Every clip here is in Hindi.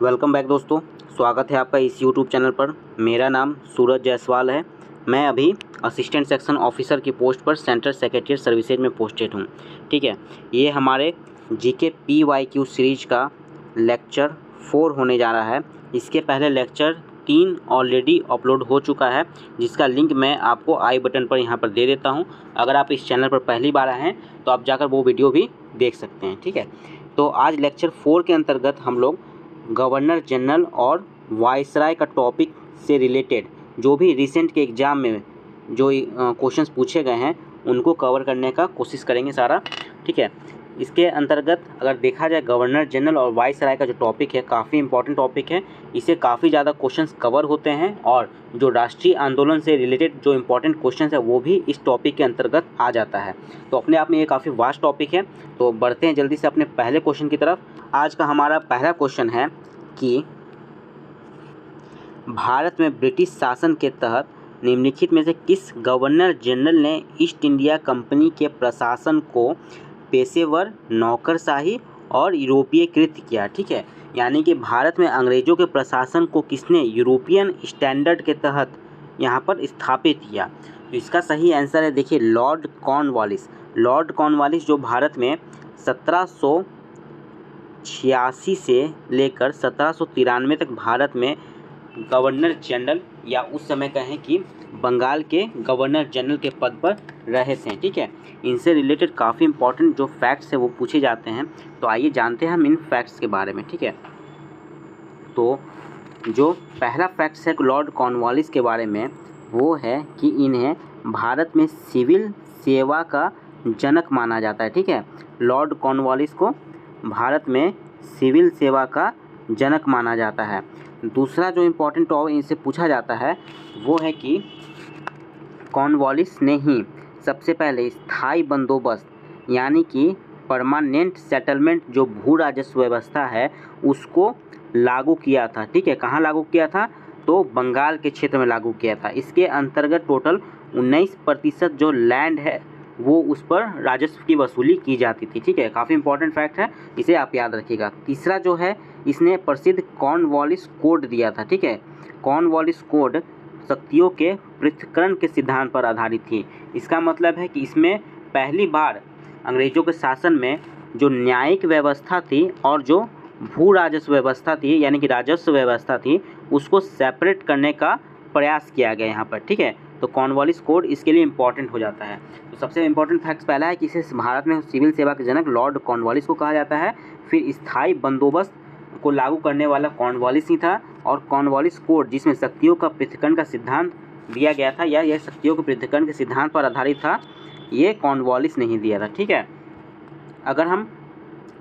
वेलकम बैक दोस्तों, स्वागत है आपका इस यूट्यूब चैनल पर। मेरा नाम सूरज जायसवाल है। मैं अभी असिस्टेंट सेक्शन ऑफिसर की पोस्ट पर सेंट्रल सेक्रेटरीट सर्विसेज में पोस्टेड हूँ। ठीक है, ये हमारे जीके PYQ सीरीज का लेक्चर 4 होने जा रहा है। इसके पहले लेक्चर 3 ऑलरेडी अपलोड हो चुका है, जिसका लिंक मैं आपको आई बटन पर यहाँ पर दे देता हूँ। अगर आप इस चैनल पर पहली बार आए हैं तो आप जाकर वो वीडियो भी देख सकते हैं। ठीक है, तो आज लेक्चर 4 के अंतर्गत हम लोग गवर्नर जनरल और वायसराय का टॉपिक से रिलेटेड जो भी रिसेंट के एग्ज़ाम में जो क्वेश्चंस पूछे गए हैं उनको कवर करने का कोशिश करेंगे सारा। ठीक है, इसके अंतर्गत अगर देखा जाए गवर्नर जनरल और वायसराय का जो टॉपिक है काफ़ी इंपॉर्टेंट टॉपिक है। इसे काफ़ी ज़्यादा क्वेश्चंस कवर होते हैं और जो राष्ट्रीय आंदोलन से रिलेटेड जो इंपॉर्टेंट क्वेश्चंस है वो भी इस टॉपिक के अंतर्गत आ जाता है। तो अपने आप में ये काफ़ी वास्ट टॉपिक है। तो बढ़ते हैं जल्दी से अपने पहले क्वेश्चन की तरफ। आज का हमारा पहला क्वेश्चन है कि भारत में ब्रिटिश शासन के तहत निम्नलिखित में से किस गवर्नर जनरल ने ईस्ट इंडिया कंपनी के प्रशासन को पेशेवर, नौकरशाही और यूरोपीयकृत किया। ठीक है, यानी कि भारत में अंग्रेज़ों के प्रशासन को किसने यूरोपियन स्टैंडर्ड के तहत यहाँ पर स्थापित किया। तो इसका सही आंसर है, देखिए, लॉर्ड कॉर्नवालिस। लॉर्ड कॉर्नवालिस जो भारत में 1786 से लेकर 1793 तक भारत में गवर्नर जनरल या उस समय कहें कि बंगाल के गवर्नर जनरल के पद पर रहे थे। ठीक है, इनसे रिलेटेड काफ़ी इंपॉर्टेंट जो फैक्ट्स है वो पूछे जाते हैं। तो आइए जानते हैं हम इन फैक्ट्स के बारे में। ठीक है, तो जो पहला फैक्ट्स है लॉर्ड कॉर्नवालिस के बारे में वो है कि इन्हें भारत में सिविल सेवा का जनक माना जाता है। ठीक है, लॉर्ड कॉर्नवालिस को भारत में सिविल सेवा का जनक माना जाता है। दूसरा जो इम्पोर्टेंट टॉपिक इनसे पूछा जाता है वो है कि कॉर्नवालिस ने ही सबसे पहले स्थायी बंदोबस्त यानी कि परमानेंट सेटलमेंट जो भू राजस्व व्यवस्था है उसको लागू किया था। ठीक है, कहाँ लागू किया था? तो बंगाल के क्षेत्र में लागू किया था। इसके अंतर्गत टोटल 19% जो लैंड है वो उस पर राजस्व की वसूली की जाती थी। ठीक है, काफ़ी इंपॉर्टेंट फैक्ट है, इसे आप याद रखिएगा। तीसरा जो है, इसने प्रसिद्ध कॉर्नवालिस कोड दिया था। ठीक है, कॉर्नवालिस कोड शक्तियों के पृथक्करण के सिद्धांत पर आधारित थी। इसका मतलब है कि इसमें पहली बार अंग्रेजों के शासन में जो न्यायिक व्यवस्था थी और जो भू राजस्व व्यवस्था थी यानी कि राजस्व व्यवस्था थी उसको सेपरेट करने का प्रयास किया गया यहाँ पर। ठीक है, तो कॉर्नवालिस कोड इसके लिए इम्पॉर्टेंट हो जाता है। तो सबसे इम्पॉर्टेंट फैक्ट्स पहला है कि इसे भारत में सिविल सेवा के जनक लॉर्ड कॉर्नवालिस को कहा जाता है। फिर स्थायी बंदोबस्त को लागू करने वाला कॉर्नवालिस ही था और कॉर्नवालिस कोड जिसमें शक्तियों का पृथक्करण का सिद्धांत दिया गया था या यह शक्तियों के पृथक्करण के सिद्धांत पर आधारित था, ये कॉर्नवालिस नहीं दिया था। ठीक है, अगर हम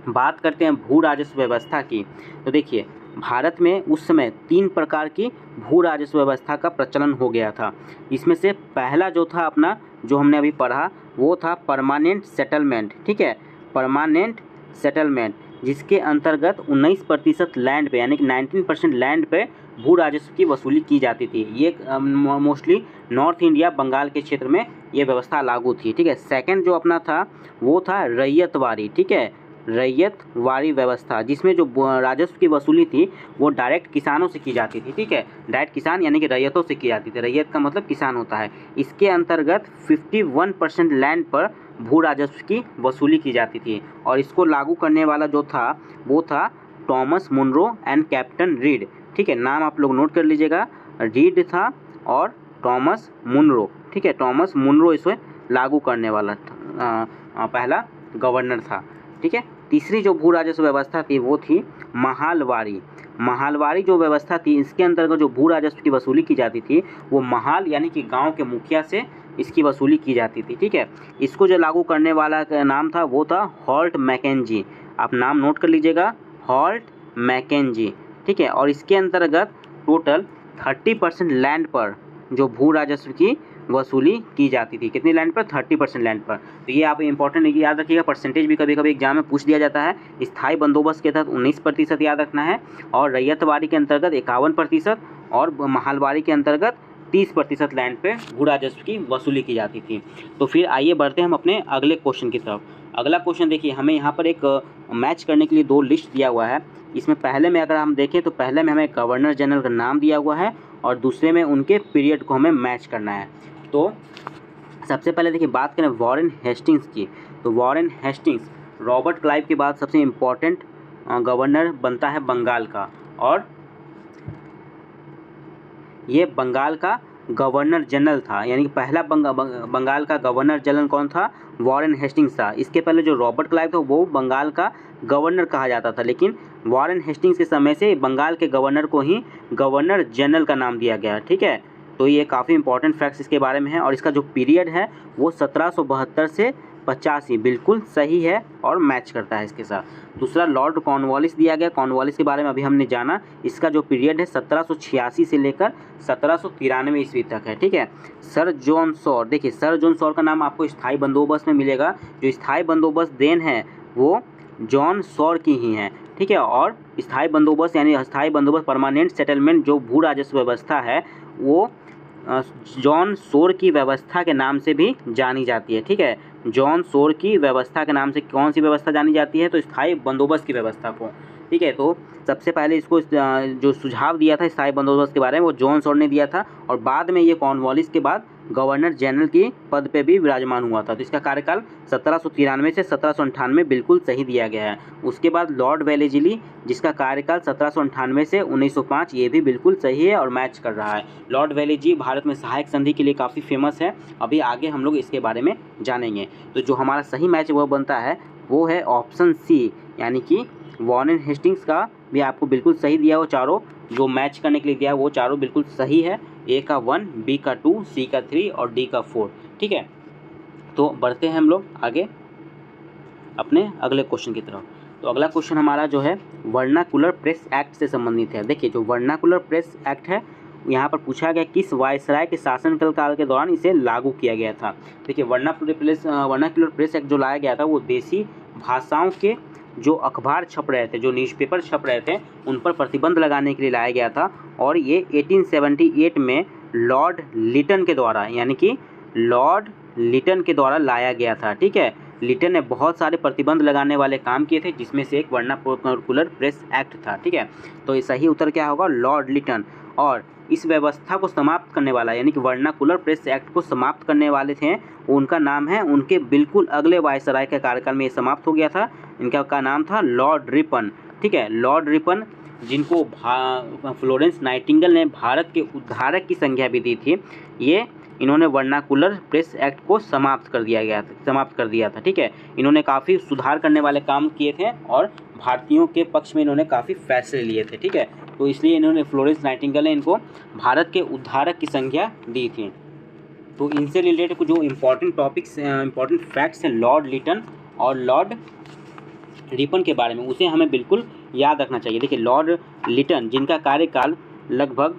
बात करते हैं भू राजस्व व्यवस्था की तो देखिए भारत में उस समय 3 प्रकार की भू राजस्व व्यवस्था का प्रचलन हो गया था। इसमें से पहला जो था अपना जो हमने अभी पढ़ा वो था परमानेंट सेटलमेंट। ठीक है, परमानेंट सेटलमेंट जिसके अंतर्गत 19% लैंड पे यानी कि 19% लैंड पे भू राजस्व की वसूली की जाती थी। ये मोस्टली नॉर्थ इंडिया बंगाल के क्षेत्र में ये व्यवस्था लागू थी। ठीक है, सेकंड जो अपना था वो था रैयतवारी। ठीक है, रैयतवारी व्यवस्था जिसमें जो राजस्व की वसूली थी वो डायरेक्ट किसानों से की जाती थी। ठीक है, डायरेक्ट किसान यानी कि रैयतों से की जाती थी। रैयत का मतलब किसान होता है। इसके अंतर्गत 51% लैंड पर भू राजस्व की वसूली की जाती थी और इसको लागू करने वाला जो था वो था Thomas Munro and captain Reid. ठीक है, नाम आप लोग नोट कर लीजिएगा, रीड था और थॉमस मुनरो। ठीक है, थॉमस मुनरो इसे लागू करने वाला पहला गवर्नर था। ठीक है, तीसरी जो भू राजस्व व्यवस्था थी वो थी महालवारी। महालवारी जो व्यवस्था थी इसके अंतर्गत जो भू राजस्व की वसूली की जाती थी वो महाल यानी कि गांव के मुखिया से इसकी वसूली की जाती थी। ठीक है, इसको जो लागू करने वाला का नाम था वो था हॉल्ट मैकेंजी। आप नाम नोट कर लीजिएगा, हॉल्ट मैकेंजी। ठीक है, और इसके अंतर्गत टोटल 30% लैंड पर जो भू राजस्व की वसूली की जाती थी। कितनी लैंड पर? 30% लैंड पर। तो ये आप इंपॉर्टेंट याद रखिएगा, परसेंटेज भी कभी कभी एग्जाम में पूछ दिया जाता है। स्थायी बंदोबस्त के तहत 19% याद रखना है और रैयतवारी के अंतर्गत 51% और महालवारी के अंतर्गत 30% लैंड पे भू राजस्व की वसूली की जाती थी। तो फिर आइए बढ़ते हैं हम अपने अगले क्वेश्चन की तरफ। अगला क्वेश्चन देखिए, हमें यहाँ पर एक मैच करने के लिए दो लिस्ट दिया हुआ है। इसमें पहले में अगर हम देखें तो पहले में हमें गवर्नर जनरल का नाम दिया हुआ है और दूसरे में उनके पीरियड को हमें मैच करना है। तो सबसे पहले देखिए बात करें वॉरेन हेस्टिंग्स की, तो वॉरेन हेस्टिंग्स रॉबर्ट क्लाइव के बाद सबसे इम्पोर्टेंट गवर्नर बनता है बंगाल का, और ये बंगाल का गवर्नर जनरल था, यानी कि पहला बंगाल का गवर्नर जनरल कौन था? वॉरेन हेस्टिंग्स था। इसके पहले जो रॉबर्ट क्लाइव था वो बंगाल का गवर्नर कहा जाता था, लेकिन वॉरेन हेस्टिंग्स के समय से बंगाल के गवर्नर को ही गवर्नर जनरल का नाम दिया गया, ठीक है। तो ये काफ़ी इंपॉर्टेंट फैक्ट्स इसके बारे में है, और इसका जो पीरियड है वो 1772 से 85 बिल्कुल सही है और मैच करता है इसके साथ। दूसरा लॉर्ड कॉर्नवालिस दिया गया, कॉर्नवालिस के बारे में अभी हमने जाना, इसका जो पीरियड है 1786 से लेकर 1793 ईस्वी तक है, ठीक है। सर जॉन सॉर, देखिए सर जॉन सॉर का नाम आपको स्थायी बंदोबस्त में मिलेगा, जो स्थायी बंदोबस्त देन है वो जॉन सॉर की ही है, ठीक है। और स्थायी बंदोबस्त यानी स्थायी बंदोबस्त परमानेंट सेटलमेंट जो भू राजस्व व्यवस्था है वो जॉन सोर की व्यवस्था के नाम से भी जानी जाती है, ठीक है। जॉन सोर की व्यवस्था के नाम से कौन सी व्यवस्था जानी जाती है? तो स्थायी बंदोबस्त की व्यवस्था को, ठीक है। तो सबसे पहले इसको जो सुझाव दिया था स्थायी बंदोबस्त के बारे में वो जॉन सोर ने दिया था, और बाद में ये कॉर्नवालिस के बाद गवर्नर जनरल की पद पे भी विराजमान हुआ था। तो इसका कार्यकाल 1793 से 1798 बिल्कुल सही दिया गया है। उसके बाद लॉर्ड वेलेस्ली, जिसका कार्यकाल 1798 से 1905, ये भी बिल्कुल सही है और मैच कर रहा है। लॉर्ड वेलेस्ली भारत में सहायक संधि के लिए काफ़ी फेमस है, अभी आगे हम लोग इसके बारे में जानेंगे। तो जो हमारा सही मैच वो बनता है वो है ऑप्शन सी, यानी कि वॉरेन हेस्टिंग्स का भी आपको बिल्कुल सही दिया, वो चारों जो मैच करने के लिए दिया वो चारों बिल्कुल सही है। ए का 1, बी का 2, सी का 3 और डी का 4, ठीक है। तो बढ़ते हैं हम लोग आगे अपने अगले क्वेश्चन की तरफ। तो अगला क्वेश्चन हमारा जो है वर्नाकुलर प्रेस एक्ट से संबंधित है। देखिए जो वर्नाकुलर प्रेस एक्ट है यहाँ पर पूछा गया किस वायसराय के शासनकाल काल के दौरान इसे लागू किया गया था। देखिए वर्नाकुलर प्रेस एक्ट जो लाया गया था वो देसी भाषाओं के जो अखबार छप रहे थे, जो न्यूज़पेपर छप रहे थे, उन पर प्रतिबंध लगाने के लिए लाया गया था, और ये 1878 में लॉर्ड लिटन के द्वारा, यानी कि लॉर्ड लिटन के द्वारा लाया गया था, ठीक है। लिटन ने बहुत सारे प्रतिबंध लगाने वाले काम किए थे, जिसमें से एक वर्नाकुलर प्रेस एक्ट था, ठीक है। तो ये सही उत्तर क्या होगा? लॉर्ड लिटन। और इस व्यवस्था को समाप्त करने वाला, यानी कि वर्नाकुलर प्रेस एक्ट को समाप्त करने वाले थे, उनका नाम है, उनके बिल्कुल अगले वायसराय के कार्यकाल में ये समाप्त हो गया था। इनका का नाम था लॉर्ड रिपन, ठीक है। लॉर्ड रिपन, जिनको फ्लोरेंस नाइटिंगेल ने भारत के उद्धारक की संज्ञा भी दी थी, ये इन्होंने वर्नाकुलर प्रेस एक्ट को समाप्त कर दिया था, ठीक है। इन्होंने काफ़ी सुधार करने वाले काम किए थे और भारतीयों के पक्ष में इन्होंने काफ़ी फैसले लिए थे, ठीक है। तो इसलिए इन्होंने फ्लोरेंस नाइटिंगेल ने इनको भारत के उद्धारक की संज्ञा दी थी। तो इनसे रिलेटेड कुछ जो इम्पोर्टेंट फैक्ट्स हैं लॉर्ड लिटन और लॉर्ड रिपन के बारे में, उसे हमें बिल्कुल याद रखना चाहिए। देखिए लॉर्ड लिटन, जिनका कार्यकाल लगभग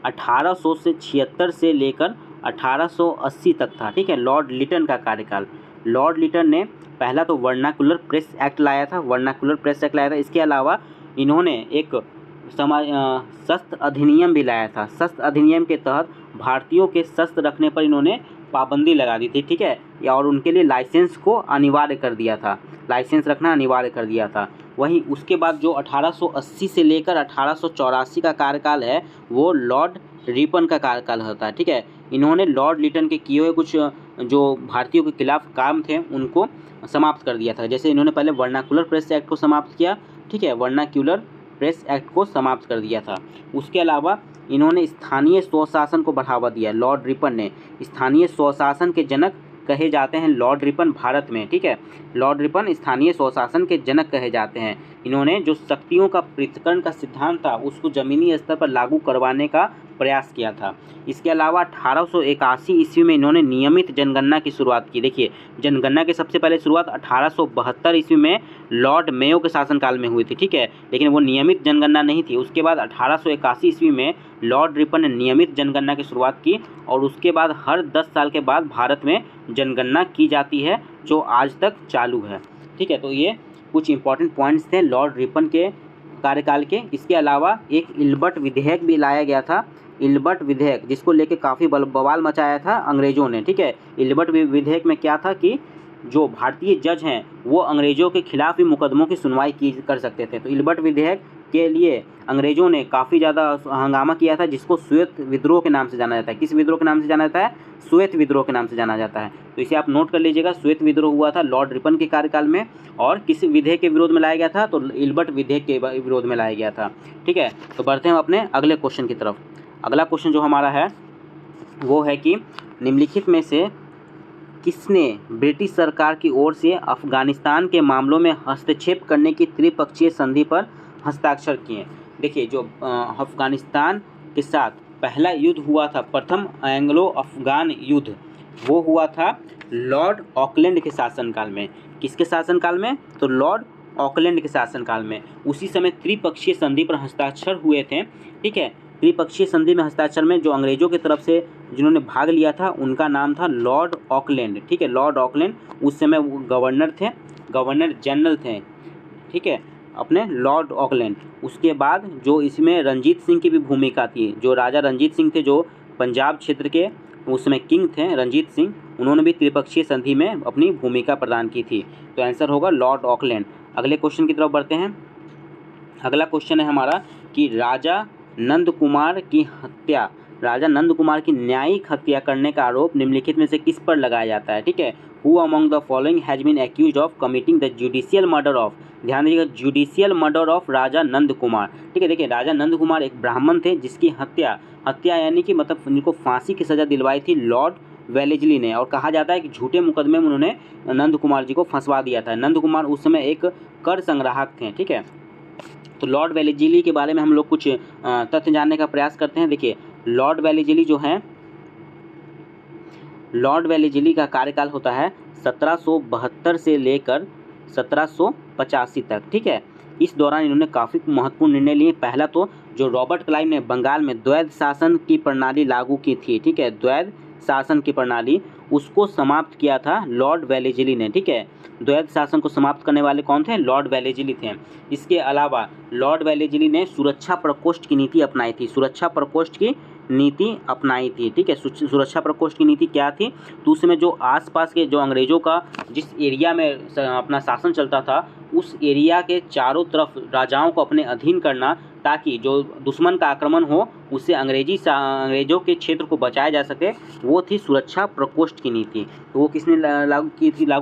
1800 से 76 से लेकर 1880 तक था, ठीक है। लॉर्ड लिटन का कार्यकाल, लॉर्ड लिटन ने पहला तो वर्नाकुलर प्रेस एक्ट लाया था, इसके अलावा इन्होंने एक शस्त्र अधिनियम भी लाया था। शस्त्र अधिनियम के तहत भारतीयों के शस्त्र रखने पर इन्होंने पाबंदी लगा दी थी, ठीक है, और उनके लिए लाइसेंस को अनिवार्य कर दिया था, लाइसेंस रखना अनिवार्य कर दिया था। वहीं उसके बाद जो 1880 से लेकर 1884 का कार्यकाल है वो लॉर्ड रिपन का कार्यकाल होता है, ठीक है। इन्होंने लॉर्ड लिटन के किए हुए कुछ जो भारतीयों के खिलाफ काम थे उनको समाप्त कर दिया था। जैसे इन्होंने पहले वर्नाकुलर प्रेस एक्ट को समाप्त किया, ठीक है, वर्नाकुलर प्रेस एक्ट को समाप्त कर दिया था। उसके अलावा इन्होंने स्थानीय स्वशासन को बढ़ावा दिया। लॉर्ड रिपन ने स्थानीय स्वशासन के जनक कहे जाते हैं लॉर्ड रिपन भारत में, ठीक है। लॉर्ड रिपन स्थानीय स्वशासन के जनक कहे जाते हैं। इन्होंने जो शक्तियों का पृथक्करण का सिद्धांत था उसको ज़मीनी स्तर पर लागू करवाने का प्रयास किया था। इसके अलावा 1881 ईस्वी में इन्होंने नियमित जनगणना की शुरुआत की। देखिए जनगणना की सबसे पहले शुरुआत 1872 ईस्वी में लॉर्ड मेयो के शासनकाल में हुई थी, ठीक है, लेकिन वो नियमित जनगणना नहीं थी। उसके बाद 1881 ईस्वी में लॉर्ड रिपन ने नियमित जनगणना की शुरुआत की, और उसके बाद हर 10 साल के बाद भारत में जनगणना की जाती है, जो आज तक चालू है, ठीक है। तो ये कुछ इंपॉर्टेंट पॉइंट्स थे लॉर्ड रिपन के कार्यकाल के। इसके अलावा एक इल्बर्ट विधेयक भी लाया गया था, इल्बर्ट विधेयक, जिसको लेके काफ़ी बवाल मचाया था अंग्रेज़ों ने, ठीक है। इल्बर्ट विधेयक में क्या था कि जो भारतीय जज हैं वो अंग्रेज़ों के खिलाफ भी मुकदमों की सुनवाई कर सकते थे। तो इल्बर्ट विधेयक के लिए अंग्रेज़ों ने काफ़ी ज़्यादा हंगामा किया था, जिसको श्वेत विद्रोह के नाम से जाना जाता है। किस विद्रोह के नाम से जाना जाता है? श्वेत विद्रोह के नाम से जाना जाता है। तो इसे आप नोट कर लीजिएगा। श्वेत विद्रोह हुआ था लॉर्ड रिपन के कार्यकाल में, और किस विधेयक के विरोध में लाया गया था? तो इल्बर्ट विधेयक के विरोध में लाया गया था। ठीक है, तो बढ़ते हैं अपने अगले क्वेश्चन की तरफ। अगला क्वेश्चन जो हमारा है वो है कि निम्नलिखित में से किसने ब्रिटिश सरकार की ओर से अफगानिस्तान के मामलों में हस्तक्षेप करने की त्रिपक्षीय संधि पर हस्ताक्षर किए? देखिए, जो अफगानिस्तान के साथ पहला युद्ध हुआ था, प्रथम एंग्लो अफगान युद्ध, वो हुआ था लॉर्ड ऑकलैंड के शासनकाल में। किसके शासनकाल में? तो लॉर्ड ऑकलैंड के शासनकाल में। उसी समय त्रिपक्षीय संधि पर हस्ताक्षर हुए थे। ठीक है, त्रिपक्षीय संधि में हस्ताक्षर में जो अंग्रेज़ों की तरफ से जिन्होंने भाग लिया था उनका नाम था लॉर्ड ऑकलैंड। ठीक है, लॉर्ड ऑकलैंड उस समय वो गवर्नर थे, गवर्नर जनरल थे। ठीक है, अपने लॉर्ड ऑकलैंड। उसके बाद जो इसमें रंजीत सिंह की भी भूमिका थी, जो राजा रंजीत सिंह थे, जो पंजाब क्षेत्र के उस समय किंग थे रंजीत सिंह, उन्होंने भी त्रिपक्षीय संधि में अपनी भूमिका प्रदान की थी। तो आंसर होगा लॉर्ड ऑकलैंड। अगले क्वेश्चन की तरफ बढ़ते हैं। अगला क्वेश्चन है हमारा कि राजा नंद कुमार की हत्या, राजा नंद कुमार की न्यायिक हत्या करने का आरोप निम्नलिखित में से किस पर लगाया जाता है? ठीक है, who among the following has been accused of committing the judicial murder of, ध्यान दीजिएगा, judicial murder of Raja Nand Kumar. ठीक है, देखिए, राजा नंद कुमार एक ब्राह्मण थे जिसकी हत्या यानी कि मतलब उनको फांसी की सज़ा दिलवाई थी लॉर्ड वेलेस्ली ने, और कहा जाता है कि झूठे मुकदमे में उन्होंने नंद कुमार जी को फंसवा दिया था। नंद कुमार उस समय एक कर संग्राहक थे। ठीक है, तो लॉर्ड वेलेस्ली के बारे में हम लोग कुछ तथ्य जानने का प्रयास करते हैं। देखिए, लॉर्ड वेलेस्ली जो है, लॉर्ड वेलेस्ली का कार्यकाल होता है 1772 से लेकर 1785 तक। ठीक है, इस दौरान इन्होंने काफ़ी महत्वपूर्ण निर्णय लिए। पहला तो जो रॉबर्ट क्लाइव ने बंगाल में द्वैध शासन की प्रणाली लागू की थी, ठीक है, द्वैध शासन की प्रणाली, उसको समाप्त किया था लॉर्ड वेलेस्ली ने। ठीक है, द्वैध शासन को समाप्त करने वाले कौन थे? लॉर्ड वेलेस्ली थे। इसके अलावा लॉर्ड वेलेस्ली ने सुरक्षा प्रकोष्ठ की नीति अपनाई थी, सुरक्षा प्रकोष्ठ की नीति अपनाई थी। ठीक है, सुरक्षा प्रकोष्ठ की नीति क्या थी? तो उसमें जो आसपास के जो अंग्रेज़ों का जिस एरिया में अपना शासन चलता था, उस एरिया के चारों तरफ राजाओं को अपने अधीन करना, ताकि जो दुश्मन का आक्रमण हो उससे अंग्रेज़ों के क्षेत्र को बचाया जा सके, वो थी सुरक्षा प्रकोष्ठ की नीति। तो वो किसने लागू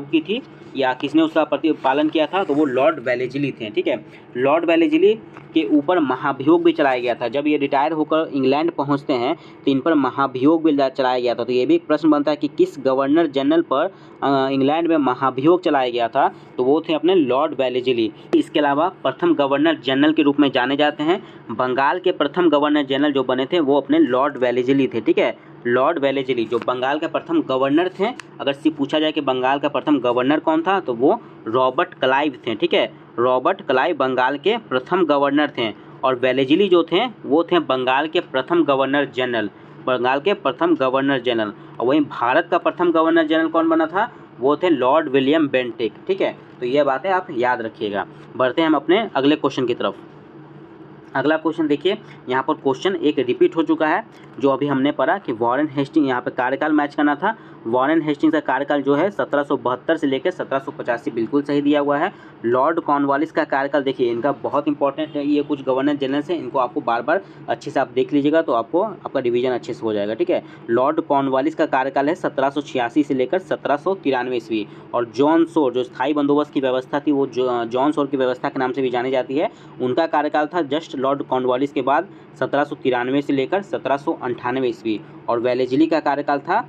की थी या किसने उसका पालन किया था? तो वो लॉर्ड वेलेस्ली थे। ठीक है, लॉर्ड वेलेस्ली के ऊपर महाभियोग भी चलाया गया था। जब ये रिटायर होकर इंग्लैंड पहुंचते हैं तो इन पर महाभियोग भी चलाया गया था। तो ये भी एक प्रश्न बनता है कि किस गवर्नर जनरल पर इंग्लैंड में महाभियोग चलाया गया था? तो वो थे अपने लॉर्ड वेलेस्ली। इसके अलावा प्रथम गवर्नर जनरल के रूप में जाने जाते हैं। बंगाल के प्रथम गवर्नर जनरल जो बने थे वो अपने लॉर्ड वेलेस्ली थे। ठीक है, लॉर्ड वेलेस्ली जो बंगाल के प्रथम गवर्नर थे। अगर सिर्फ पूछा जाए कि बंगाल का प्रथम गवर्नर कौन था, तो वो रॉबर्ट क्लाइव थे। ठीक है, रॉबर्ट क्लाइव बंगाल के प्रथम गवर्नर थे, और वेलेस्ली जो थे वो थे बंगाल के प्रथम गवर्नर जनरल, बंगाल के प्रथम गवर्नर जनरल। और वहीं भारत का प्रथम गवर्नर जनरल कौन बना था? वो थे लॉर्ड विलियम बेंटिक। ठीक है, तो ये बातें आप याद रखिएगा। बढ़ते हैं हम अपने अगले क्वेश्चन की तरफ। अगला क्वेश्चन देखिए, यहाँ पर क्वेश्चन एक रिपीट हो चुका है, जो अभी हमने पढ़ा कि वॉरेन हेस्टिंग, यहाँ पे कार्यकाल मैच करना था। वॉरेन हेस्टिंग्स का कार्यकाल जो है 1772 से लेकर 1785 बिल्कुल सही दिया हुआ है। लॉर्ड कॉर्नवालिस का कार्यकाल देखिए, इनका बहुत इंपॉर्टेंट है, ये कुछ गवर्नर जनरल हैं, इनको आपको बार बार अच्छे से आप देख लीजिएगा तो आपको आपका रिवीजन अच्छे से हो जाएगा। ठीक है, लॉर्ड कॉर्नवालिस का कार्यकाल है 1786 से लेकर 1793 ईस्वी। और जॉन शोर जो स्थायी बंदोबस्त की व्यवस्था थी, वो जॉन शोर की व्यवस्था के नाम से भी जानी जाती है, उनका कार्यकाल था जस्ट लॉर्ड कॉर्नवालिस के बाद 1793 से लेकर 1798 ईस्वी। और वेलेस्ली का कार्यकाल था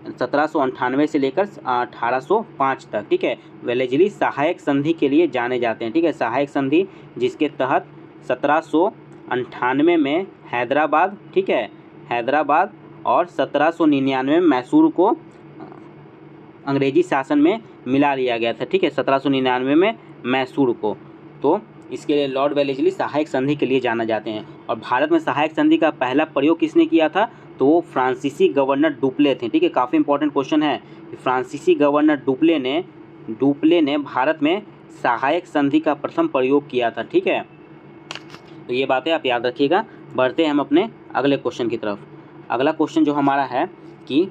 1798 से लेकर 1805 तक। ठीक है, वेलेस्ली सहायक संधि के लिए जाने जाते हैं। ठीक है, सहायक संधि जिसके तहत 1798 में हैदराबाद, ठीक है, हैदराबाद, और 1799 में मैसूर को अंग्रेजी शासन में मिला लिया गया था। ठीक है, 1799 में मैसूर को। तो इसके लिए लॉर्ड वेलेस्ली सहायक संधि के लिए जाना जाते हैं। और भारत में सहायक संधि का पहला प्रयोग किसने किया था? तो वो फ्रांसीसी गवर्नर डुप्ले थे। ठीक है, काफ़ी इंपॉर्टेंट क्वेश्चन है कि फ्रांसीसी गवर्नर डुप्ले ने भारत में सहायक संधि का प्रथम प्रयोग किया था। ठीक है, तो ये बातें आप याद रखिएगा। बढ़ते हैं हम अपने अगले क्वेश्चन की तरफ। अगला क्वेश्चन जो हमारा है कि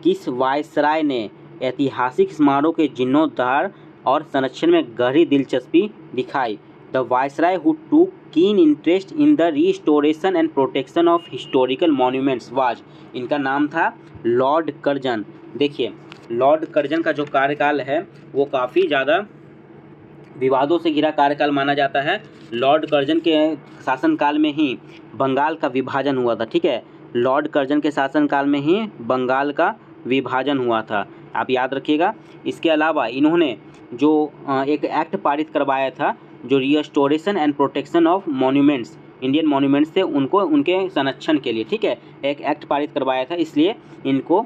किस वायसराय ने ऐतिहासिक स्मारकों के जीर्णोद्धार और संरक्षण में गहरी दिलचस्पी दिखाई। द वायसराय हु टूक keen interest in the restoration and protection of historical monuments was, इनका नाम था लॉर्ड कर्जन। देखिए लॉर्ड कर्जन का जो कार्यकाल है वो काफ़ी ज़्यादा विवादों से घिरा कार्यकाल माना जाता है। लॉर्ड कर्जन के शासनकाल में ही बंगाल का विभाजन हुआ था। ठीक है, लॉर्ड कर्जन के शासनकाल में ही बंगाल का विभाजन हुआ था, आप याद रखिएगा। इसके अलावा इन्होंने जो एक एक्ट पारित करवाया था, जो restoration and protection of monuments, Indian monuments थे उनको उनके संरक्षण के लिए, ठीक है, एक एक्ट पारित करवाया था। इसलिए इनको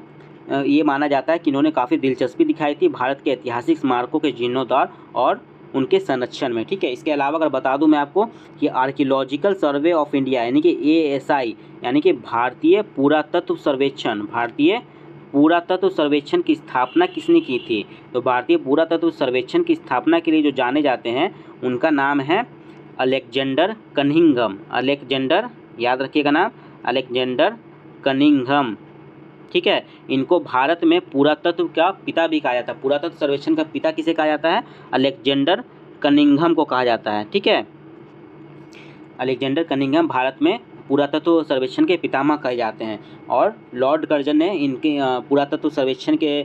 ये माना जाता है कि इन्होंने काफ़ी दिलचस्पी दिखाई थी भारत के ऐतिहासिक स्मारकों के जीर्णोद्धार और उनके संरक्षण में। ठीक है, इसके अलावा अगर बता दूं मैं आपको कि आर्कियोलॉजिकल सर्वे ऑफ इंडिया यानी कि ASI यानी कि भारतीय पुरातत्व सर्वेक्षण, भारतीय पुरातत्व सर्वेक्षण की स्थापना किसने की थी? तो भारतीय पुरातत्व सर्वेक्षण की स्थापना के लिए जो जाने जाते हैं उनका नाम है अलेक्जेंडर कनिंघम। अलेक्जेंडर, याद रखिएगा नाम, अलेक्जेंडर कनिंघम। ठीक है, इनको भारत में पुरातत्व का पिता भी कहा जाता है। पुरातत्व सर्वेक्षण का पिता किसे कहा जाता है? अलेक्जेंडर कनिंघम को कहा जाता है। ठीक है, अलेक्जेंडर कनिंघम भारत में पुरातत्व सर्वेक्षण के पितामह कहे जाते हैं। और लॉर्ड कर्जन ने इनके पुरातत्व सर्वेक्षण के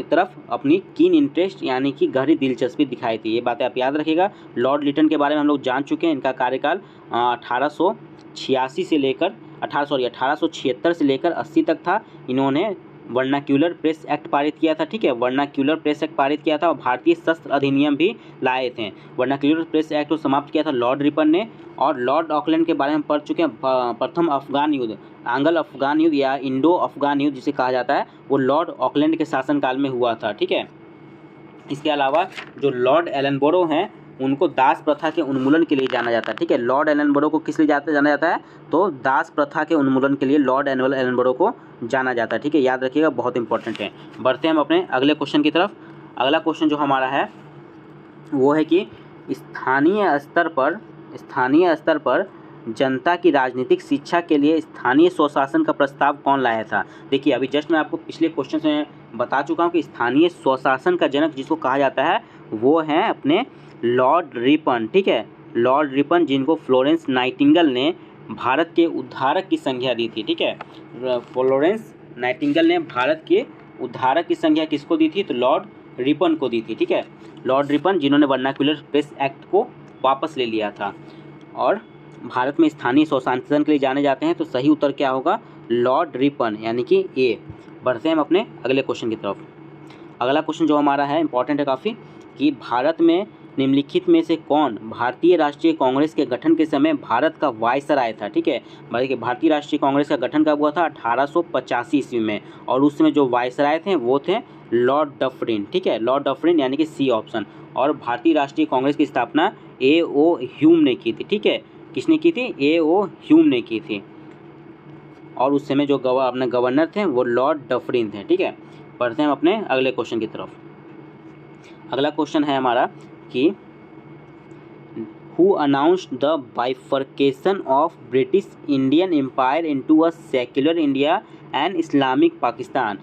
तरफ अपनी कीन इंटरेस्ट यानी कि गहरी दिलचस्पी दिखाई थी। ये बातें आप याद रखिएगा। लॉर्ड लिटन के बारे में हम लोग जान चुके हैं। इनका कार्यकाल 1876 से लेकर 1876 से लेकर 80 तक था। इन्होंने वर्नाक्यूलर प्रेस एक्ट पारित किया था। ठीक है, वर्नाक्यूलर प्रेस एक्ट पारित किया था और भारतीय शस्त्र अधिनियम भी लाए थे। वर्नाक्यूलर प्रेस एक्ट को समाप्त किया था लॉर्ड रिपन ने। और लॉर्ड ऑकलैंड के बारे में पढ़ चुके हैं। प्रथम अफगान युद्ध, आंग्ल अफगान युद्ध या इंडो अफगान युद्ध जिसे कहा जाता है, वो लॉर्ड ऑकलैंड के शासनकाल में हुआ था। ठीक है, इसके अलावा जो लॉर्ड एलनबरो हैं उनको दास प्रथा के उन्मूलन के लिए जाना जाता है। ठीक है, लॉर्ड एलनबरो को किस लिए जाना जाता है? तो दास प्रथा के उन्मूलन के लिए लॉर्ड एलनबरो को जाना जाता है। ठीक है, याद रखिएगा, बहुत इंपॉर्टेंट है। बढ़ते हैं हम अपने अगले क्वेश्चन की तरफ। अगला क्वेश्चन जो हमारा है वो है कि स्थानीय स्तर पर जनता की राजनीतिक शिक्षा के लिए स्थानीय स्वशासन का प्रस्ताव कौन लाया था? देखिए, अभी जस्ट मैं आपको पिछले क्वेश्चन से बता चुका हूँ कि स्थानीय स्वशासन का जनक जिसको कहा जाता है वो हैं अपने लॉर्ड रिपन। ठीक है, लॉर्ड रिपन, जिनको फ्लोरेंस नाइटिंगेल ने भारत के उद्धारक की संज्ञा दी थी। ठीक है, फ्लोरेंस नाइटिंगेल ने भारत के उद्धारक की संज्ञा किसको दी थी? तो लॉर्ड रिपन को दी थी। ठीक है, लॉर्ड रिपन जिन्होंने वर्नाक्यूलर प्रेस एक्ट को वापस ले लिया था और भारत में स्थानीय स्वशासन के लिए जाने जाते हैं। तो सही उत्तर क्या होगा? लॉर्ड रिपन यानी कि ए। बढ़ते हैं हम अपने अगले क्वेश्चन की तरफ। अगला क्वेश्चन जो हमारा है इंपॉर्टेंट है काफ़ी, कि भारत में निम्नलिखित में से कौन भारतीय राष्ट्रीय कांग्रेस के गठन के समय भारत का वायसराय था? ठीक है, भारतीय राष्ट्रीय कांग्रेस का गठन कब हुआ था? 1885 ईस्वी में। और उस समय जो वायसराय थे वो थे लॉर्ड डफरिन। ठीक है, लॉर्ड डफरिन यानी कि सी ऑप्शन। और भारतीय राष्ट्रीय कांग्रेस की स्थापना A.O. ह्यूम ने की थी। ठीक है, किसने की थी? A.O. ह्यूम ने की थी। और उस समय जो अपने गवर्नर थे वो लॉर्ड डफरिन थे। ठीक है, बढ़ते हैं हम अपने अगले क्वेश्चन की तरफ। अगला क्वेश्चन है हमारा कि who announced the bifurcation of British Indian empire into a secular India and Islamic Pakistan?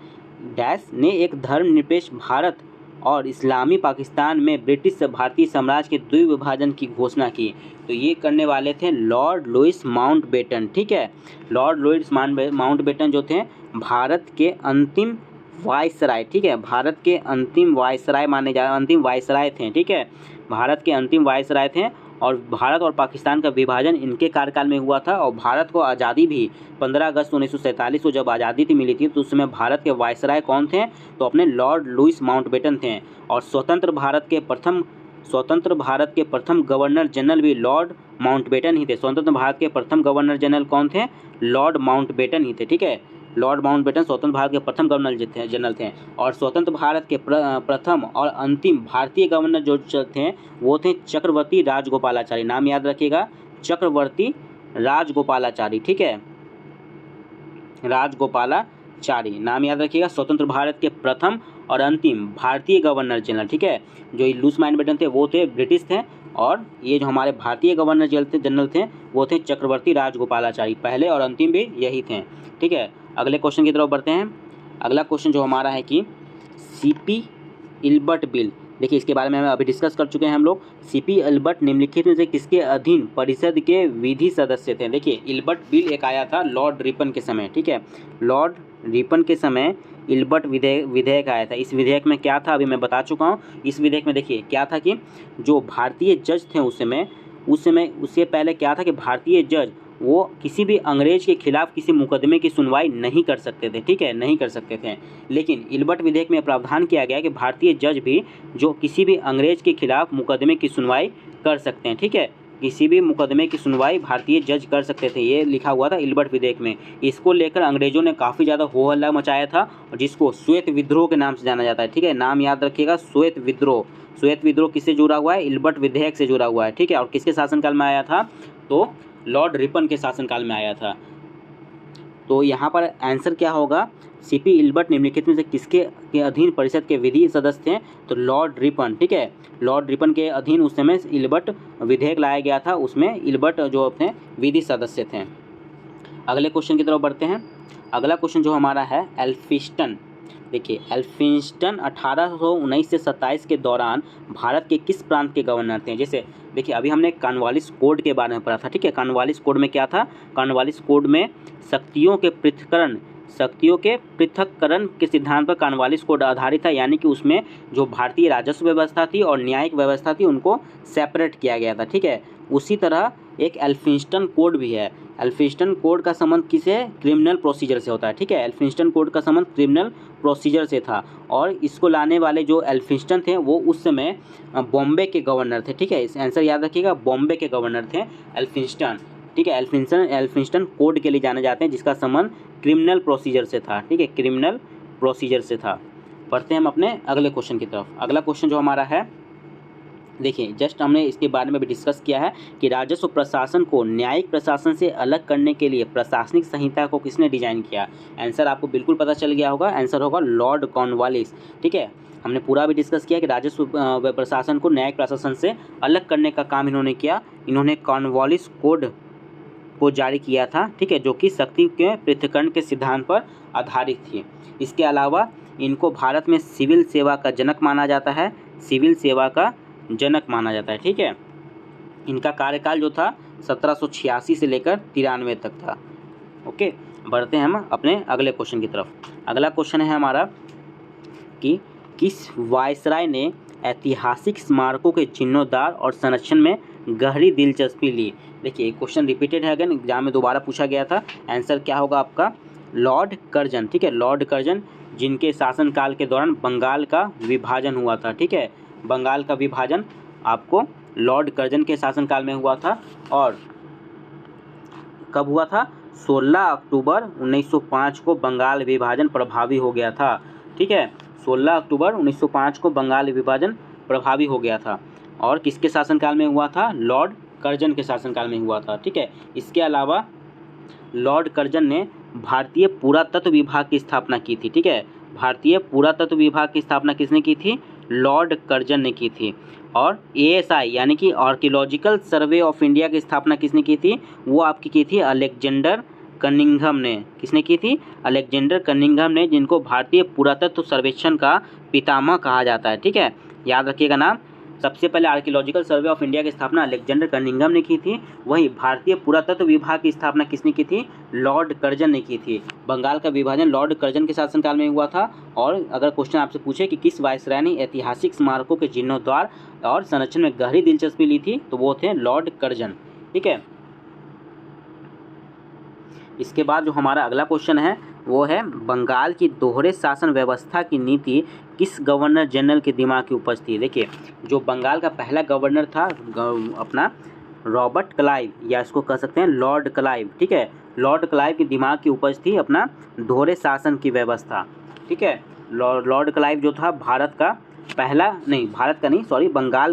Dash ने एक धर्मनिरपेक्ष भारत और इस्लामी पाकिस्तान में ब्रिटिश भारतीय साम्राज्य के द्विविभाजन की घोषणा की। तो ये करने वाले थे लॉर्ड लुईस माउंटबेटन। ठीक है, लॉर्ड लुईस माउंटबेटन जो थे भारत के अंतिम वायसराय। ठीक है, भारत के अंतिम वायसराय अंतिम वायसराय थे। ठीक है, भारत के अंतिम वायसराय थे। और भारत और पाकिस्तान का विभाजन इनके कार्यकाल में हुआ था। और भारत को आज़ादी भी 15 अगस्त 1947 को जब आज़ादी मिली थी तो उस समय भारत के वायसराय कौन थे? तो अपने लॉर्ड लुईस माउंटबेटन थे। और स्वतंत्र भारत के प्रथम गवर्नर जनरल भी लॉर्ड माउंटबेटन ही थे। स्वतंत्र भारत के प्रथम गवर्नर जनरल कौन थे? लॉर्ड माउंटबेटन ही थे। ठीक है, लॉर्ड माउंटबेटन स्वतंत्र भारत के प्रथम गवर्नर जनरल थे। और स्वतंत्र भारत के प्रथम और अंतिम भारतीय गवर्नर जो थे वो थे चक्रवर्ती राजगोपालाचारी। नाम याद रखिएगा, चक्रवर्ती राजगोपालाचारी। ठीक है, राजगोपालाचारी नाम याद रखिएगा। स्वतंत्र भारत के प्रथम और अंतिम भारतीय गवर्नर जनरल। ठीक है, जो लुईस माउंटबेटन थे वो थे ब्रिटिश थे। और ये जो हमारे भारतीय गवर्नर जनरल थे वो थे चक्रवर्ती राजगोपालाचारी। पहले और अंतिम भी यही थे। ठीक है, अगले क्वेश्चन की तरफ बढ़ते हैं। अगला क्वेश्चन जो हमारा है कि सीपी इल्बर्ट बिल। देखिए इसके बारे में हम अभी डिस्कस कर चुके हैं हम लोग। सीपी इल्बर्ट निम्नलिखित में से किसके अधीन परिषद के विधि सदस्य थे। देखिए इल्बर्ट बिल एक आया था लॉर्ड रिपन के समय, ठीक है, लॉर्ड रिपन के समय इल्बर्ट विधेयक आया था। इस विधेयक में क्या था अभी मैं बता चुका हूँ। इस विधेयक में देखिए क्या था कि जो भारतीय जज थे उस समय उससे पहले क्या था कि भारतीय जज वो किसी भी अंग्रेज के खिलाफ किसी मुकदमे की सुनवाई नहीं कर सकते थे, ठीक है, नहीं कर सकते थे। लेकिन इल्बर्ट विधेयक में प्रावधान किया गया कि भारतीय जज भी जो किसी भी अंग्रेज के खिलाफ मुकदमे की सुनवाई कर सकते हैं, ठीक है, किसी भी मुकदमे की सुनवाई भारतीय जज कर सकते थे। ये लिखा हुआ था इल्बर्ट विधेयक में। इसको लेकर अंग्रेजों ने काफ़ी ज़्यादा हो हल्ला मचाया था, और जिसको श्वेत विद्रोह के नाम से जाना जाता है, ठीक है, नाम याद रखिएगा, श्वेत विद्रोह। श्वेत विद्रोह किससे जुड़ा हुआ है? इल्बर्ट विधेयक से जुड़ा हुआ है, ठीक है। और किसके शासनकाल में आया था? तो लॉर्ड रिपन के शासनकाल में आया था। तो यहाँ पर आंसर क्या होगा? सीपी इल्बर्ट निम्नलिखित में से किसके के अधीन परिषद के विधि सदस्य थे? तो लॉर्ड रिपन, ठीक है, लॉर्ड रिपन के अधीन उस समय इल्बर्ट विधेयक लाया गया था, उसमें इल्बर्ट जो अपने विधि सदस्य थे। अगले क्वेश्चन की तरफ बढ़ते हैं। अगला क्वेश्चन जो हमारा है एल्फिंस्टन। देखिए एल्फिंस्टन 1819 से 27 के दौरान भारत के किस प्रांत के गवर्नर थे? जैसे देखिए अभी हमने कॉर्नवालिस कोड के बारे में पढ़ा था, ठीक है। कॉर्नवालिस कोड में क्या था? कॉर्नवालिस कोड में शक्तियों के पृथक्करण के सिद्धांत पर कॉर्नवालिस कोड आधारित था, यानी कि उसमें जो भारतीय राजस्व व्यवस्था थी और न्यायिक व्यवस्था थी उनको सेपरेट किया गया था, ठीक है। उसी तरह एक एल्फिंस्टन कोड भी है। एल्फिंस्टन कोड का संबंध किसे? क्रिमिनल प्रोसीजर से होता है, ठीक है। एल्फिंस्टन कोड का संबंध क्रिमिनल प्रोसीजर से था, और इसको लाने वाले जो एल्फिंस्टन थे वो उस समय बॉम्बे के गवर्नर थे, ठीक है। इस आंसर याद रखिएगा, बॉम्बे के गवर्नर थे एल्फिंस्टन, ठीक है। एल्फिंस्टन कोड के लिए जाने जाते हैं, जिसका संबंध क्रिमिनल प्रोसीजर से था, ठीक है, क्रिमिनल प्रोसीजर से था। पढ़ते हैं हम अपने अगले क्वेश्चन की तरफ। अगला क्वेश्चन जो हमारा है, देखिए जस्ट हमने इसके बारे में भी डिस्कस किया है कि राजस्व प्रशासन को न्यायिक प्रशासन से अलग करने के लिए प्रशासनिक संहिता को किसने डिजाइन किया? आंसर आपको बिल्कुल पता चल गया होगा, आंसर होगा लॉर्ड कॉर्नवालिस, ठीक है। हमने पूरा भी डिस्कस किया कि राजस्व प्रशासन को न्यायिक प्रशासन से अलग करने का काम इन्होंने किया। इन्होंने कॉर्नवालिस कोड को जारी किया था, ठीक है, जो कि शक्ति के पृथक्करण के सिद्धांत पर आधारित थी। इसके अलावा इनको भारत में सिविल सेवा का जनक माना जाता है, सिविल सेवा का जनक माना जाता है, ठीक है। इनका कार्यकाल जो था 1786 से लेकर 93 तक था। ओके, बढ़ते हैं हम अपने अगले क्वेश्चन की तरफ। अगला क्वेश्चन है हमारा कि किस वायसराय ने ऐतिहासिक स्मारकों के जीर्णोद्धार और संरक्षण में गहरी दिलचस्पी ली? देखिए क्वेश्चन रिपीटेड है, अगेन एग्जाम में दोबारा पूछा गया था। आंसर क्या होगा आपका? लॉर्ड कर्जन, ठीक है, लॉर्ड कर्जन, जिनके शासनकाल के दौरान बंगाल का विभाजन हुआ था, ठीक है। बंगाल का विभाजन आपको लॉर्ड कर्जन के शासनकाल में हुआ था। और कब हुआ था? 16 अक्टूबर 1905 को बंगाल विभाजन प्रभावी हो गया था, ठीक है। 16 अक्टूबर 1905 को बंगाल विभाजन प्रभावी हो गया था, और किसके शासनकाल में हुआ था? लॉर्ड कर्जन के शासनकाल में हुआ था, ठीक है। इसके अलावा लॉर्ड कर्जन ने भारतीय पुरातत्व विभाग की स्थापना की थी, ठीक है। भारतीय पुरातत्व विभाग की स्थापना किसने की थी? लॉर्ड कर्जन ने की थी। और ASI यानी कि आर्कियोलॉजिकल सर्वे ऑफ इंडिया की स्थापना किसने की थी? वो आपकी की थी अलेक्जेंडर कनिंघम ने। किसने की थी? अलेक्जेंडर कनिंघम ने, जिनको भारतीय पुरातत्व सर्वेक्षण का पितामह कहा जाता है, ठीक है, याद रखिएगा नाम। सबसे पहले आर्कियोलॉजिकल सर्वे ऑफ इंडिया की स्थापना अलेक्जेंडर कनिंघम ने की थी। वहीं भारतीय पुरातत्व विभाग की स्थापना किसने की थी? लॉर्ड कर्जन ने की थी। बंगाल का विभाजन लॉर्ड कर्जन के शासनकाल में हुआ था। और अगर क्वेश्चन आपसे पूछे कि किस वायसराय ने ऐतिहासिक स्मारकों के जीर्णोद्धार और संरक्षण में गहरी दिलचस्पी ली थी, तो वो थे लॉर्ड कर्जन, ठीक है। इसके बाद जो हमारा अगला क्वेश्चन है वो है बंगाल की दोहरे शासन व्यवस्था की नीति किस गवर्नर जनरल के दिमाग की उपज थी? देखिए जो बंगाल का पहला गवर्नर था अपना रॉबर्ट क्लाइव, या इसको कह सकते हैं लॉर्ड क्लाइव, ठीक है। लॉर्ड क्लाइव के दिमाग की उपज थी अपना दोहरे शासन की व्यवस्था, ठीक है। लॉर्ड क्लाइव जो था बंगाल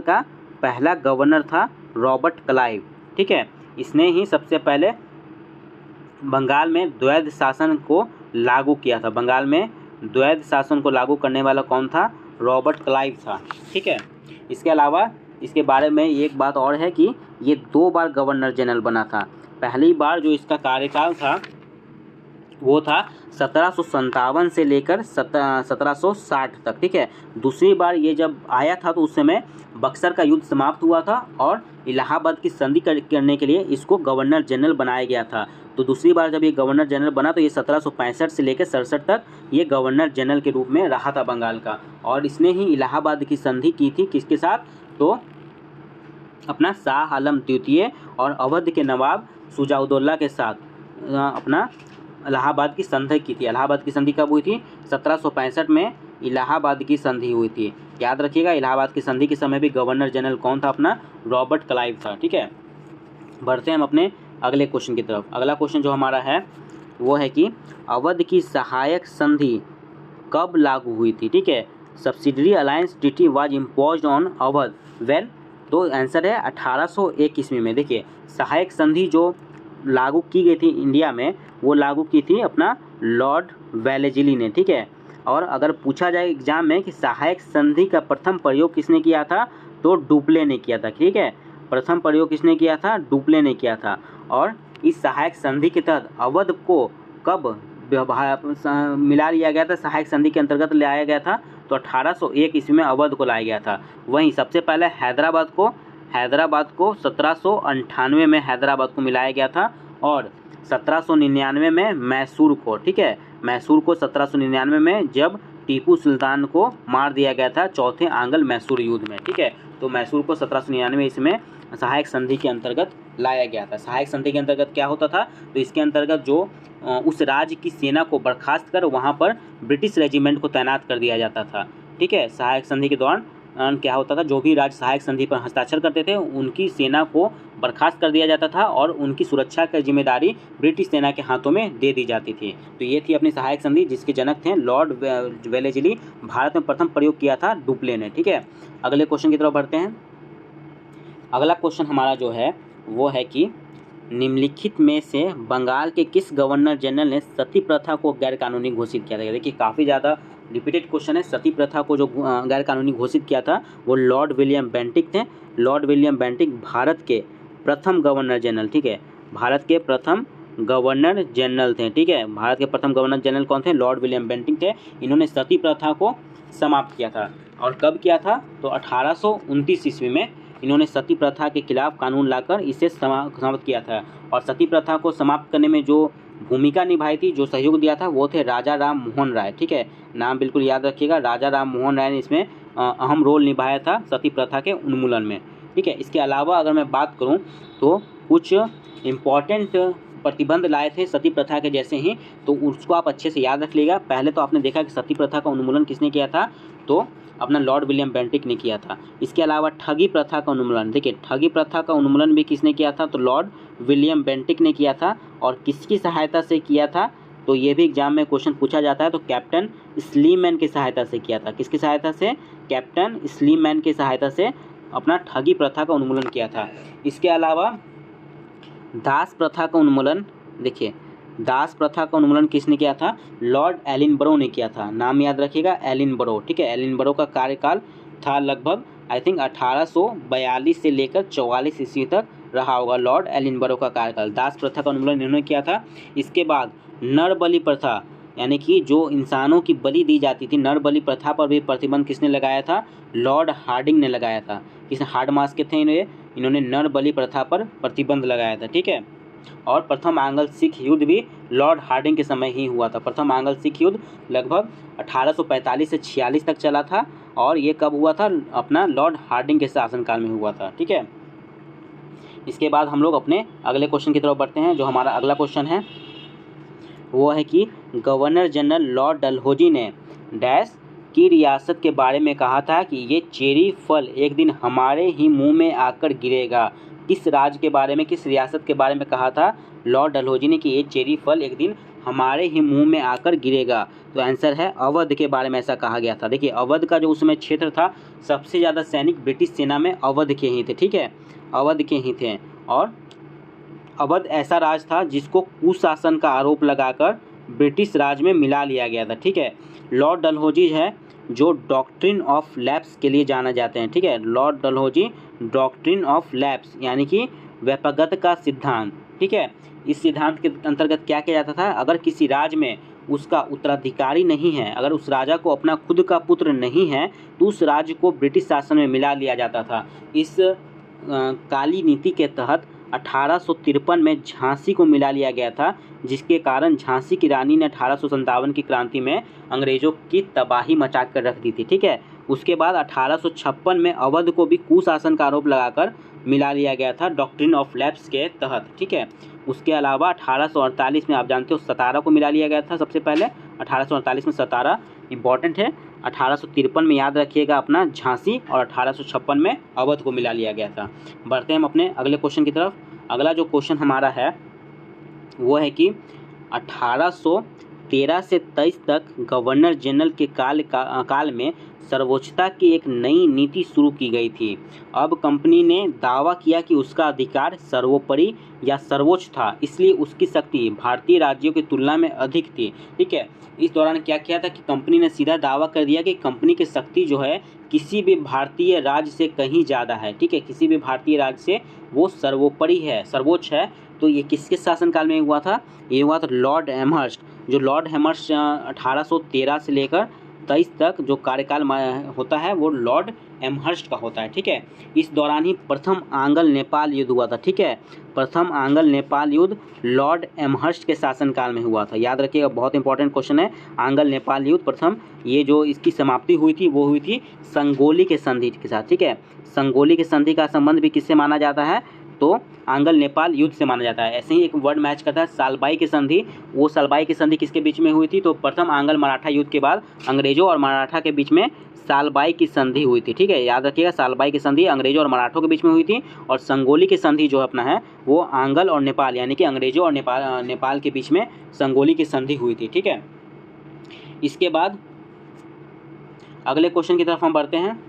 का पहला गवर्नर था रॉबर्ट क्लाइव, ठीक है। इसने ही सबसे पहले बंगाल में द्वैध शासन को लागू किया था। बंगाल में द्वैध शासन को लागू करने वाला कौन था? रॉबर्ट क्लाइव था, ठीक है। इसके अलावा इसके बारे में एक बात और है कि ये 2 बार गवर्नर जनरल बना था। पहली बार जो इसका कार्यकाल था वो था 1757 से लेकर 1760 तक, ठीक है। दूसरी बार ये जब आया था तो उस समय बक्सर का युद्ध समाप्त हुआ था और इलाहाबाद की संधि करने के लिए इसको गवर्नर जनरल बनाया गया था। तो दूसरी बार जब ये गवर्नर जनरल बना तो ये 1765 से लेकर 67 तक ये गवर्नर जनरल के रूप में रहा था बंगाल का। और इसने ही इलाहाबाद की संधि की थी किसके साथ, तो अपना शाह आलम द्वितीय और अवध के नवाब शुजाउद्दौला के साथ अपना इलाहाबाद की संधि की थी। इलाहाबाद की संधि कब हुई थी, 1765 में इलाहाबाद की संधि हुई थी। याद रखिएगा, इलाहाबाद की संधि के समय भी गवर्नर जनरल कौन था, अपना रॉबर्ट क्लाइव था, ठीक है। बढ़ते हैं हम अपने अगले क्वेश्चन की तरफ। अगला क्वेश्चन जो हमारा है वो है कि अवध की सहायक संधि कब लागू हुई थी, ठीक है। Subsidiary alliance treaty was imposed on Awadh well, तो आंसर है 1801 ईस्वी में। देखिए, सहायक संधि जो लागू की गई थी इंडिया में, वो लागू की थी अपना लॉर्ड वेलेस्ली ने, ठीक है। और अगर पूछा जाए एग्जाम में कि सहायक संधि का प्रथम प्रयोग किसने किया था, तो डुप्ले ने किया था, ठीक है। प्रथम प्रयोग किसने किया था, डुप्ले ने किया था। और इस सहायक संधि के तहत अवध को कब मिला लिया गया था, सहायक संधि के अंतर्गत लाया गया था, तो 1801 ईस्वी में अवध को लाया गया था। वहीं सबसे पहले हैदराबाद को 1798 में हैदराबाद को मिलाया गया था और 1799 में मैसूर को, ठीक है। मैसूर को 1799 में जब टीपू सुल्तान को मार दिया गया था चौथे आंग्ल मैसूर युद्ध में, ठीक है। तो मैसूर को 1799 इसमें सहायक संधि के अंतर्गत लाया गया था। सहायक संधि के अंतर्गत क्या होता था, तो इसके अंतर्गत जो उस राज्य की सेना को बर्खास्त कर वहाँ पर ब्रिटिश रेजिमेंट को तैनात कर दिया जाता था, ठीक है। सहायक संधि के दौरान क्या होता था, जो भी राज्य सहायक संधि पर हस्ताक्षर करते थे उनकी सेना को बर्खास्त कर दिया जाता था और उनकी सुरक्षा की जिम्मेदारी ब्रिटिश सेना के हाथों में दे दी जाती थी। तो ये थी अपनी सहायक संधि जिसके जनक थे लॉर्ड वेलेस्ली। भारत में प्रथम प्रयोग किया था डुप्ले ने, ठीक है। अगले क्वेश्चन की तरफ बढ़ते हैं। अगला क्वेश्चन हमारा जो है वो है कि निम्नलिखित में से बंगाल के किस गवर्नर जनरल ने सती प्रथा को गैरकानूनी घोषित किया था। देखिए, काफ़ी ज़्यादा रिपीटेड क्वेश्चन है। सती प्रथा को जो गैरकानूनी घोषित किया था वो लॉर्ड विलियम बेंटिक थे। लॉर्ड विलियम बेंटिक भारत के प्रथम गवर्नर जनरल, ठीक है, भारत के प्रथम गवर्नर जनरल थे, ठीक है। भारत के प्रथम गवर्नर जनरल कौन थे, लॉर्ड विलियम बेंटिक थे। इन्होंने सती प्रथा को समाप्त किया था और कब किया था, तो 1829 ईस्वी में इन्होंने सती प्रथा के खिलाफ कानून लाकर इसे समाप्त किया था। और सती प्रथा को समाप्त करने में जो भूमिका निभाई थी, जो सहयोग दिया था, वो थे राजा राम मोहन राय, ठीक है। नाम बिल्कुल याद रखिएगा, राजा राम मोहन राय ने इसमें अहम रोल निभाया था सती प्रथा के उन्मूलन में, ठीक है। इसके अलावा अगर मैं बात करूँ तो कुछ इम्पॉर्टेंट प्रतिबंध लाए थे सती प्रथा के जैसे ही, तो उसको आप अच्छे से याद रख लीजिएगा। पहले तो आपने देखा कि सती प्रथा का उन्मूलन किसने किया था, तो अपना लॉर्ड विलियम बेंटिक ने किया था। इसके अलावा ठगी प्रथा का उन्मूलन, देखिए ठगी प्रथा का उन्मूलन भी किसने किया था, तो लॉर्ड विलियम बेंटिक ने किया था। और किसकी सहायता से किया था, तो ये भी एग्जाम में क्वेश्चन पूछा जाता है, तो कैप्टन स्लीमैन की सहायता से किया था। किसकी सहायता से, कैप्टन स्लीमैन की सहायता से अपना ठगी प्रथा का उन्मूलन किया था। इसके अलावा दास प्रथा का उन्मूलन, देखिए दास प्रथा का उन्मूलन किसने किया था, लॉर्ड एलिनबरो ने किया था। नाम याद रखिएगा, एलिनबरो, ठीक है। एलिनबरो का कार्यकाल था लगभग आई थिंक 1842 से लेकर 44 ईस्वी तक रहा होगा लॉर्ड एलिनबरो का कार्यकाल। दास प्रथा का उन्मूलन इन्होंने किया था। इसके बाद नर बलि प्रथा, यानी कि जो इंसानों की बलि दी जाती थी, नर बलि प्रथा पर भी प्रतिबंध किसने लगाया था, लॉर्ड हार्डिंग ने लगाया था। किसने, हार्ड मास के थे इन्होंने नर बलि प्रथा पर प्रतिबंध लगाया था, ठीक है। और प्रथम आंग्ल सिख युद्ध भी लॉर्ड हार्डिंग के समय ही हुआ था। प्रथम आंग्ल सिख युद्ध लगभग 1845 से 46 तक चला था और ये कब हुआ था, अपना लॉर्ड हार्डिंग के शासनकाल में हुआ था, ठीक है। इसके बाद हम लोग अपने अगले क्वेश्चन की तरफ बढ़ते हैं। जो हमारा अगला क्वेश्चन है वो है कि गवर्नर जनरल लॉर्ड डलहौजी ने डैश की रियासत के बारे में कहा था कि ये चेरी फल एक दिन हमारे ही मुंह में आकर गिरेगा। किस राज्य के बारे में, किस रियासत के बारे में कहा था लॉर्ड डलहौजी ने कि ये चेरी फल एक दिन हमारे ही मुंह में आकर गिरेगा, तो आंसर है अवध के बारे में ऐसा कहा गया था। देखिए, अवध का जो उसमें क्षेत्र था, सबसे ज़्यादा सैनिक ब्रिटिश सेना में अवध के ही थे, ठीक है, अवध के ही थे। और अवध ऐसा राज था जिसको कुशासन का आरोप लगाकर ब्रिटिश राज में मिला लिया गया था, ठीक है। लॉर्ड डलहौजी है जो डॉक्ट्रिन ऑफ लैप्स के लिए जाना जाते हैं, ठीक है। Lord Dalhousie doctrine of lapse यानी कि व्यापकता का सिद्धांत, ठीक है। इस सिद्धांत के अंतर्गत क्या किया जाता था, अगर किसी राज्य में उसका उत्तराधिकारी नहीं है, अगर उस राजा को अपना खुद का पुत्र नहीं है, तो उस राज्य को ब्रिटिश शासन में मिला लिया जाता था। इस काली नीति के तहत 1853 में झांसी को मिला लिया गया था, जिसके कारण झांसी की रानी ने 1857 की क्रांति में अंग्रेजों की तबाही मचा कर रख दी थी। ठीक है। उसके बाद 1856 में अवध को भी कुशासन का आरोप लगाकर मिला लिया गया था डॉक्ट्रिन ऑफ लैप्स के तहत। ठीक है। उसके अलावा 1848 में आप जानते हो सतारा को मिला लिया गया था सबसे पहले। 1848 में सतारा इम्पॉर्टेंट है। 1853 में याद रखिएगा अपना झांसी, और 1856 में अवध को मिला लिया गया था। बढ़ते हैं हम अपने अगले क्वेश्चन की तरफ। अगला जो क्वेश्चन हमारा है वो है कि 1813 से 23 तक गवर्नर जनरल के काल में सर्वोच्चता की एक नई नीति शुरू की गई थी। अब कंपनी ने दावा किया कि उसका अधिकार सर्वोपरि या सर्वोच्च था, इसलिए उसकी शक्ति भारतीय राज्यों की तुलना में अधिक थी। ठीक है। इस दौरान क्या किया था कि कंपनी ने सीधा दावा कर दिया कि कंपनी की शक्ति जो है किसी भी भारतीय राज्य से कहीं ज़्यादा है। ठीक है। किसी भी भारतीय राज्य से वो सर्वोपरि है, सर्वोच्च है। तो ये किसके शासनकाल में हुआ था, ये हुआ था लॉर्ड एमहर्स्ट। जो लॉर्ड एमहर्स्ट 1813 से लेकर 23 तक जो कार्यकाल होता है वो लॉर्ड एमहर्स्ट का होता है। ठीक है। इस दौरान ही प्रथम आंग्ल नेपाल युद्ध हुआ था। ठीक है। प्रथम आंग्ल नेपाल युद्ध लॉर्ड एमहर्स्ट के शासनकाल में हुआ था। याद रखिएगा, बहुत इंपॉर्टेंट क्वेश्चन है। आंग्ल नेपाल युद्ध प्रथम, ये जो इसकी समाप्ति हुई थी वो हुई थी संगोली के संधि के साथ। ठीक है। संगोली के संधि का संबंध भी किससे माना जाता है, तो आंग्ल नेपाल युद्ध से माना जाता है। ऐसे ही एक वर्ड मैच करता है सालबाई की संधि। वो सालबाई की संधि किसके बीच में हुई थी, तो प्रथम आंग्ल मराठा युद्ध के बाद अंग्रेजों और मराठा के बीच में सालबाई की संधि हुई थी। ठीक है। याद रखिएगा, सालबाई की संधि अंग्रेजों और मराठों के बीच में हुई थी, और संगोली की संधि जो अपना है वो आंग्ल और नेपाल यानी कि अंग्रेजों और नेपाल के बीच में संगोली की संधि हुई थी। ठीक है। इसके बाद अगले क्वेश्चन की तरफ हम बढ़ते हैं।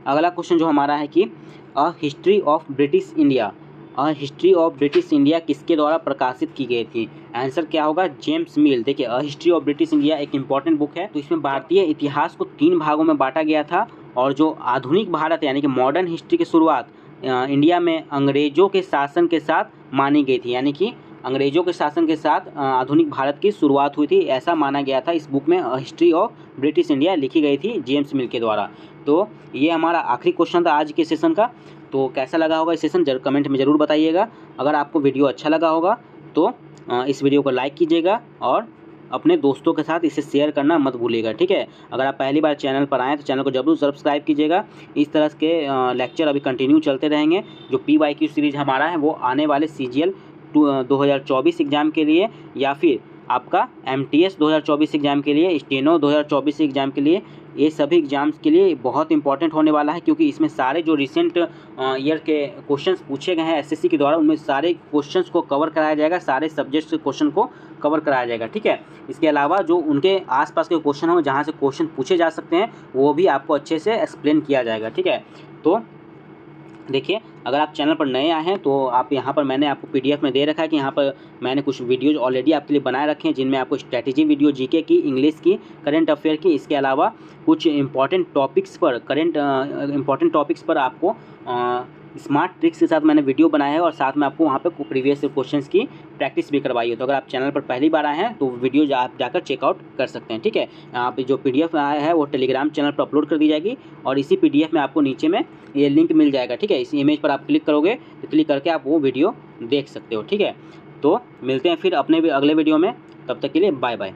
अगला क्वेश्चन जो हमारा है कि a history of British India, a history of British India किसके द्वारा प्रकाशित की गई थी। आंसर क्या होगा, जेम्स मिल। देखिए, a history of British India एक इंपॉर्टेंट बुक है। तो इसमें भारतीय इतिहास को 3 भागों में बांटा गया था, और जो आधुनिक भारत यानी कि मॉडर्न हिस्ट्री की शुरुआत इंडिया में अंग्रेजों के शासन के साथ मानी गई थी, यानी कि अंग्रेजों के शासन के साथ आधुनिक भारत की शुरुआत हुई थी, ऐसा माना गया था। इस बुक में हिस्ट्री ऑफ ब्रिटिश इंडिया लिखी गई थी जेम्स मिल के द्वारा। तो ये हमारा आखिरी क्वेश्चन था आज के सेशन का। तो कैसा लगा होगा इस सेशन जरूर कमेंट में ज़रूर बताइएगा। अगर आपको वीडियो अच्छा लगा होगा तो इस वीडियो को लाइक कीजिएगा, और अपने दोस्तों के साथ इसे शेयर करना मत भूलिएगा। ठीक है। अगर आप पहली बार चैनल पर आएँ तो चैनल को जरूर सब्सक्राइब कीजिएगा। इस तरह के लेक्चर अभी कंटिन्यू चलते रहेंगे। जो PYQ सीरीज़ हमारा है वो आने वाले CGL 2024 एग्ज़ाम के लिए, या फिर आपका MTS 2024 एग्ज़ाम के लिए, स्टेनो 2024 एग्ज़ाम के लिए, ये सभी एग्ज़ाम्स के लिए बहुत इंपॉर्टेंट होने वाला है, क्योंकि इसमें सारे जो रिसेंट ईयर के क्वेश्चंस पूछे गए हैं SSC के द्वारा, उनमें सारे क्वेश्चंस को कवर कराया जाएगा, सारे सब्जेक्ट्स के क्वेश्चन को कवर कराया जाएगा। ठीक है। इसके अलावा जो उनके आसपास के क्वेश्चन हों जहाँ से क्वेश्चन पूछे जा सकते हैं वो भी आपको अच्छे से एक्सप्लेन किया जाएगा। ठीक है। तो देखिए, अगर आप चैनल पर नए आए हैं तो आप यहाँ पर मैंने आपको PDF में दे रखा है कि यहाँ पर मैंने कुछ वीडियोज़ ऑलरेडी आपके लिए बनाए रखे हैं, जिनमें आपको स्ट्रैटेजी वीडियो, GK की, इंग्लिश की, करंट अफेयर की, इसके अलावा कुछ इंपॉर्टेंट टॉपिक्स पर आपको स्मार्ट ट्रिक्स के साथ मैंने वीडियो बनाया है, और साथ में आपको वहाँ पे प्रीवियस क्वेश्चंस की प्रैक्टिस भी करवाई है। तो अगर आप चैनल पर पहली बार आए हैं तो वीडियो आप जाकर चेकआउट कर सकते हैं। ठीक है। आप जो PDF आया है वो टेलीग्राम चैनल पर अपलोड कर दी जाएगी, और इसी PDF में आपको नीचे में ये लिंक मिल जाएगा। ठीक है। इस इमेज पर आप क्लिक करोगे तो क्लिक करके आप वो वीडियो देख सकते हो। ठीक है। तो मिलते हैं फिर अपने अगले वीडियो में, तब तक के लिए बाय बाय।